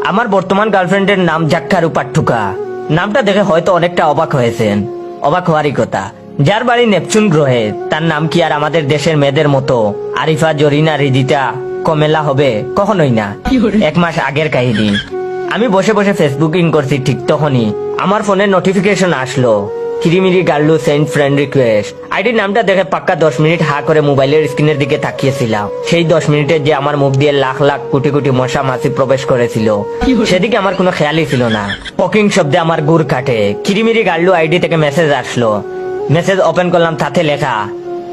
আমার বর্তমান গার্লফ্রেন্ডের নাম জাক্কারু পাট্টুকা। নামটা দেখে হয়তো অনেকটা অবাক হয়েছেন, অবাক হওয়ারই কথা। যার বাড়ি নেপচুন গ্রহে, তার নাম কি আর আমাদের দেশের মেয়েদের মতো আরিফা, জরিনা, রিদিতা, কমেলা হবে? কখনোই না। 1 মাস আগের কাহিনী। আমি বসে বসে ফেসবুকিং করছি, ঠিক তখনই আমার ফোনে নোটিফিকেশন আসলো, কিরিমিরি গার্লু সেন্ড ফ্রেন্ড রিকোয়েস্ট। আইডির নামটা দেখে পাক্কা 10 মিনিট হা করে মোবাইলের স্ক্রিনের দিকে তাকিয়েছিলাম। সেই 10 মিনিটে যে আমার মুখ দিয়ে লাখ লাখ কোটি কোটি মশা মাছি প্রবেশ করেছিল, সেদিকে আমার কোনো খেয়ালই ছিল না। পকিং শব্দে আমার গুড় কাটে। কিরিমিরি গার্লু আইডি থেকে মেসেজ আসলো। মেসেজ ওপেন করলাম, তাতে লেখা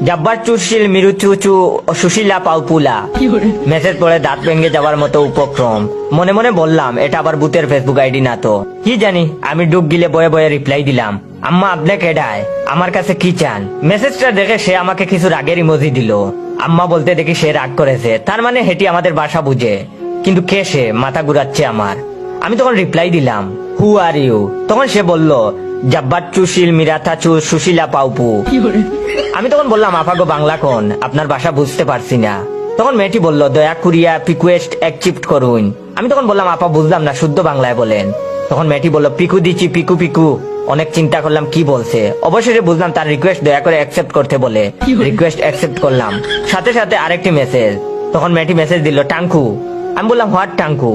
জাব্বার চুশিল মিরু চুচু সুশীলা পাউপুলা। মেসেজ পড়ে দাঁত ভেঙে যাওয়ার মতো উপক্রম। মনে মনে বললাম, এটা আবার ভূতের ফেসবুক আইডি না তো? কি জানি। আমি ডুব গিলে বয়ে বয়ে রিপ্লাই দিলাম, আম্মা আপনি কেডায়, আমার কাছে কি চান? মেসেজটা দেখে সে আমাকে কিছু রাগের ইমোজি দিল। আম্মা বলতে দেখি সে রাগ করেছে, তার মানে হেটি আমাদের বাসা বুঝে। কিন্তু কে সে? মাথা ঘুরাচ্ছে আমার। আমি তখন রিপ্লাই দিলাম, হু আর ইউ? তখন সে বলল, জাব্বার চুশিল মিরাথা চু সুশীলা পাউপু। আমি তখন বললাম, আপাগো বাংলা কোন, আপনার ভাষা বুঝতে পারছি না। তখন মেয়েটি বলল, দয়া করিয়া রিকোয়েস্ট অ্যাকসেপ্ট করুন। আমি তখন বললাম, আপা বুঝলাম না, শুদ্ধ বাংলায় বলেন। তখন মেয়েটি বলল, পিকু দিচ্ছি পিকু পিকু। অনেক চিন্তা করলাম কি বলছে। অবশেষে বুঝলাম তার রিকোয়েস্ট দয়া করে অ্যাকসেপ্ট করতে বলে। রিকোয়েস্ট অ্যাকসেপ্ট করলাম। সাথে সাথে আরেকটি মেসেজ। তখন মেয়েটি মেসেজ দিল, টাঙ্কু। আমি বললাম, হোয়াট টাঙ্কু?